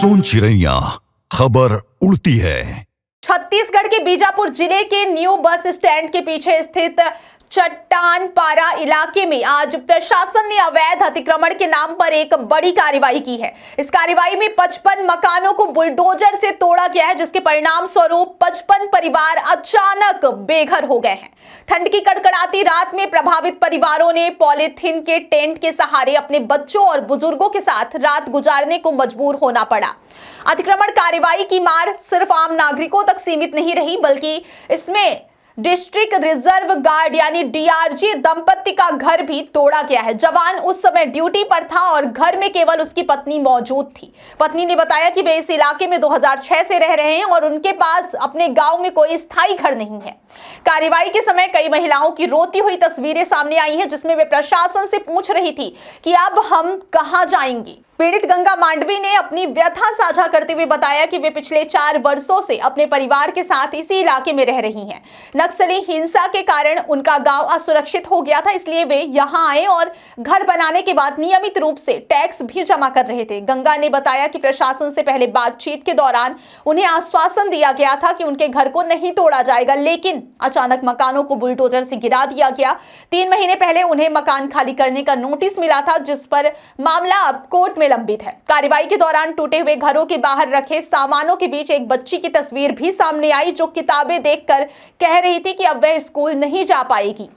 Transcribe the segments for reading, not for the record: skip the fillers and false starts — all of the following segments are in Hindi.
सोन चिड़ैया खबर उड़ती है। छत्तीसगढ़ के बीजापुर जिले के न्यू बस स्टैंड के पीछे स्थित चट्टान पारा इलाके में आज प्रशासन ने अवैध अतिक्रमण के नाम पर एक बड़ी कार्रवाई की है। इस कार्रवाई में 55 मकानों को बुलडोजर से तोड़ा गया है, जिसके परिणाम स्वरूप 55 परिवार अचानक बेघर हो गए हैं। ठंड की कड़कड़ाती रात में प्रभावित परिवारों ने पॉलीथीन के टेंट के सहारे अपने बच्चों और बुजुर्गों के साथ रात गुजारने को मजबूर होना पड़ा। अतिक्रमण कार्रवाई की मार सिर्फ आम नागरिकों तक सीमित नहीं रही, बल्कि इसमें डिस्ट्रिक्ट रिजर्व गार्ड यानी डीआरजी दंपत्ति का घर भी तोड़ा गया है। जवान उस समय ड्यूटी पर था और घर में केवल उसकी पत्नी मौजूद थी। पत्नी ने बताया कि वे इस इलाके में 2006 से रह रहे हैं और उनके पास अपने गांव में कोई स्थायी घर नहीं है। कार्रवाई के समय कई महिलाओं की रोती हुई तस्वीरें सामने आई हैं, जिसमें वे प्रशासन से पूछ रही थी कि अब हम कहां जाएंगी। पीड़ित गंगा मांडवी ने अपनी व्यथा साझा करते हुए बताया कि वे पिछले 4 वर्षों से अपने परिवार के साथ इसी इलाके में रह रही हैं। नक्सली हिंसा के कारण उनका गांव असुरक्षित हो गया था, इसलिए वे यहां आए और घर बनाने के बाद नियमित रूप से टैक्स भी जमा कर रहे थे। गंगा ने बताया कि प्रशासन से पहले बातचीत के दौरान उन्हें आश्वासन दिया गया था कि उनके घर को नहीं तोड़ा जाएगा, लेकिन अचानक मकानों को बुलडोजर से गिरा दिया गया। 3 महीने पहले उन्हें मकान खाली करने का नोटिस मिला था, जिस पर मामला अब कोर्ट में लंबित है। कार्रवाई के दौरान टूटे हुए घरों के बाहर रखे सामानों के बीच एक बच्ची की तस्वीर भी सामने आई, जो किताबें देखकर कह रही थी कि अब वह स्कूल नहीं जा पाएगी।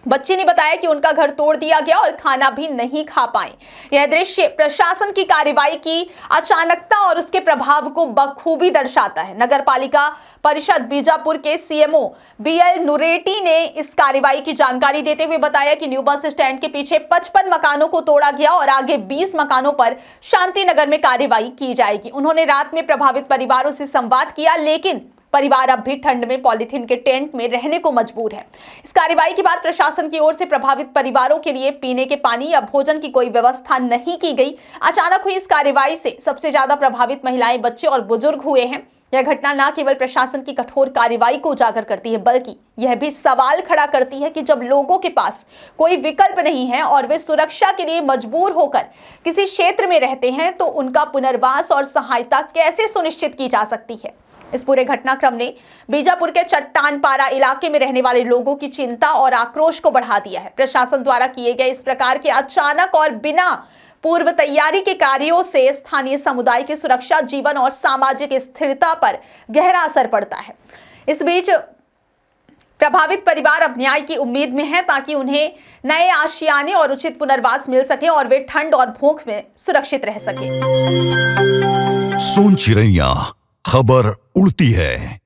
बच्ची ने बताया कि उनका घर तोड़ दिया गया और खाना भी नहीं खा पाए। यह दृश्य प्रशासन की कार्रवाई की अचानकता और उसके प्रभाव को बखूबी दर्शाता है। नगर पालिका परिषद बीजापुर के सीएमओ बीएल नुरेटी ने इस कार्रवाई की जानकारी देते हुए बताया कि न्यू बस स्टैंड के पीछे 55 मकानों को तोड़ा गया और आगे 20 मकानों पर शांति नगर में कार्रवाई की जाएगी। उन्होंने रात में प्रभावित परिवारों से संवाद किया, लेकिन परिवार अब भी ठंड में पॉलीथीन के टेंट में रहने को मजबूर है। इस कार्रवाई के बाद प्रशासन की ओर से प्रभावित परिवारों के लिए पीने के पानी या भोजन की कोई व्यवस्था नहीं की गई। अचानक हुई इस कार्रवाई से सबसे ज्यादा प्रभावित महिलाएं, बच्चे और बुजुर्ग हुए हैं। यह घटना न केवल प्रशासन की कठोर कार्रवाई को उजागर करती है, बल्कि यह भी सवाल खड़ा करती है कि जब लोगों के पास कोई विकल्प नहीं है और वे सुरक्षा के लिए मजबूर होकर किसी क्षेत्र में रहते हैं, तो उनका पुनर्वास और सहायता कैसे सुनिश्चित की जा सकती है। इस पूरे घटनाक्रम ने बीजापुर के चट्टान पारा इलाके में रहने वाले लोगों की चिंता और आक्रोश को बढ़ा दिया है। प्रशासन द्वारा किए गए इस प्रकार के अचानक और बिना पूर्व तैयारी के कार्यों से स्थानीय समुदाय की सुरक्षा, जीवन और सामाजिक स्थिरता पर गहरा असर पड़ता है। इस बीच प्रभावित परिवार अब न्याय की उम्मीद में है, ताकि उन्हें नए आशियाने और उचित पुनर्वास मिल सके और वे ठंड और भूख में सुरक्षित रह सके। सोन चिड़ैया खबर उड़ती है।